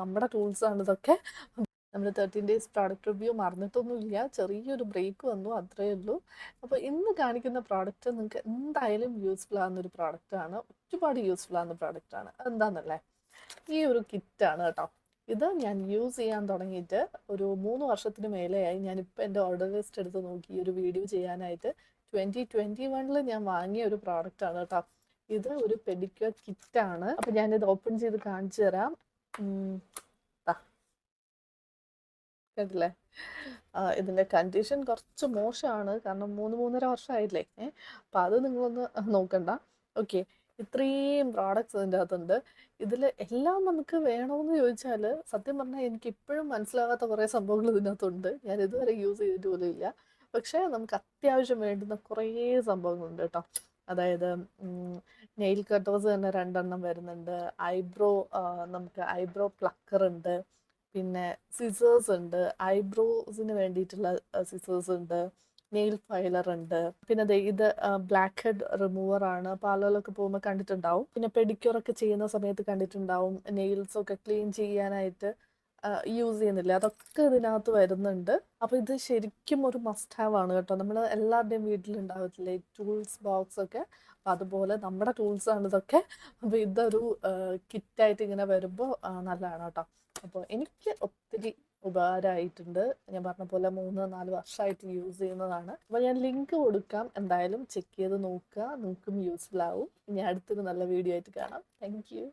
നമ്മുടെ ടൂൾസാണ് ഇതൊക്കെ. നമ്മൾ 13 ഡേയ്സ് പ്രോഡക്റ്റ് റിവ്യൂ മറന്നിട്ടൊന്നുമില്ല, ചെറിയൊരു ബ്രേക്ക് വന്നു, അത്രയേ ഉള്ളൂ. അപ്പോൾ ഇന്ന് കാണിക്കുന്ന പ്രോഡക്റ്റ് നിങ്ങൾക്ക് എന്തായാലും യൂസ്ഫുൾ ആകുന്നൊരു പ്രോഡക്റ്റാണ്, ഒരുപാട് യൂസ്ഫുൾ ആകുന്ന പ്രോഡക്റ്റാണ്. എന്താണെന്നല്ലേ, ഈ ഒരു കിറ്റാണ് കേട്ടോ. ഇത് ഞാൻ യൂസ് ചെയ്യാൻ തുടങ്ങിയിട്ട് ഒരു 3 വർഷത്തിന് മേലെയായി. ഞാനിപ്പോൾ എൻ്റെ ഓർഡർ ലിസ്റ്റ് എടുത്ത് നോക്കി ഈ ഒരു വീഡിയോ ചെയ്യാനായിട്ട് 2021 ഞാൻ വാങ്ങിയ ഒരു പ്രോഡക്റ്റാണ് കേട്ടോ. ഇത് ഒരു പെഡിക്യൂർ കിറ്റാണ്. അപ്പം ഞാനിത് ഓപ്പൺ ചെയ്ത് കാണിച്ചു തരാം. കേട്ടില്ലേ, ഇതിൻ്റെ കണ്ടീഷൻ കുറച്ച് മോശമാണ്, കാരണം 3-3.5 വർഷമായില്ലേ. അപ്പം അത് നിങ്ങളൊന്ന് നോക്കണ്ട. ഓക്കെ, ഇത്രയും പ്രോഡക്ട്സ് ഇതിൻ്റെ അകത്തുണ്ട്. ഇതിൽ എല്ലാം നമുക്ക് വേണമെന്ന് ചോദിച്ചാൽ സത്യം പറഞ്ഞാൽ എനിക്ക് ഇപ്പോഴും മനസ്സിലാകാത്ത കുറേ സംഭവങ്ങൾ ഇതിനകത്തുണ്ട്. ഞാൻ ഇതുവരെ യൂസ് ചെയ്തിട്ട് പോലും ഇല്ല. പക്ഷേ നമുക്ക് അത്യാവശ്യം വേണ്ടുന്ന കുറേ സംഭവങ്ങളുണ്ട് കേട്ടോ. അതായത് നെയിൽ കട്ടേഴ്സ് തന്നെ 2 എണ്ണം വരുന്നുണ്ട്. നമുക്ക് ഐബ്രോ പ്ലക്കർ ഉണ്ട്, പിന്നെ സിസേഴ്സ് ഉണ്ട്, ഐബ്രോസിന് വേണ്ടിയിട്ടുള്ള സിസേഴ്സ് ഉണ്ട്, നെയിൽ ഫൈലർ ഉണ്ട്. പിന്നെ ഇത് ബ്ലാക്ക് ഹെഡ് റിമൂവർ ആണ്, പാർലറിലൊക്കെ പോകുമ്പോൾ കണ്ടിട്ടുണ്ടാവും. പിന്നെ പെഡിക്യൂർ ഒക്കെ ചെയ്യുന്ന സമയത്ത് കണ്ടിട്ടുണ്ടാവും, നെയിൽസ് ഒക്കെ ക്ലീൻ ചെയ്യാനായിട്ട് യൂസ് ചെയ്യുന്നില്ല, അതൊക്കെ ഇതിനകത്ത് വരുന്നുണ്ട്. അപ്പോൾ ഇത് ശരിക്കും ഒരു മസ്റ്റ് ഹാവ് ആണ് കേട്ടോ. നമ്മൾ എല്ലാവരുടെയും വീട്ടിലുണ്ടാവത്തില്ലേ ടൂൾസ് ബോക്സ് ഒക്കെ, അപ്പം അതുപോലെ നമ്മുടെ ടൂൾസാണ് ഇതൊക്കെ. അപ്പോൾ ഇതൊരു കിറ്റായിട്ട് ഇങ്ങനെ വരുമ്പോൾ നല്ലതാണ് കേട്ടോ. അപ്പോൾ എനിക്ക് ഒത്തിരി ഉപകാരമായിട്ടുണ്ട്. ഞാൻ പറഞ്ഞ പോലെ 3-4 വർഷമായിട്ട് യൂസ് ചെയ്യുന്നതാണ്. അപ്പോൾ ഞാൻ ലിങ്ക് കൊടുക്കാം, എന്തായാലും ചെക്ക് ചെയ്ത് നോക്കുക, നിങ്ങൾക്കും യൂസ്ഫുൾ ആവും. ഇനി അടുത്തൊരു നല്ല വീഡിയോ ആയിട്ട് കാണാം. Thank you.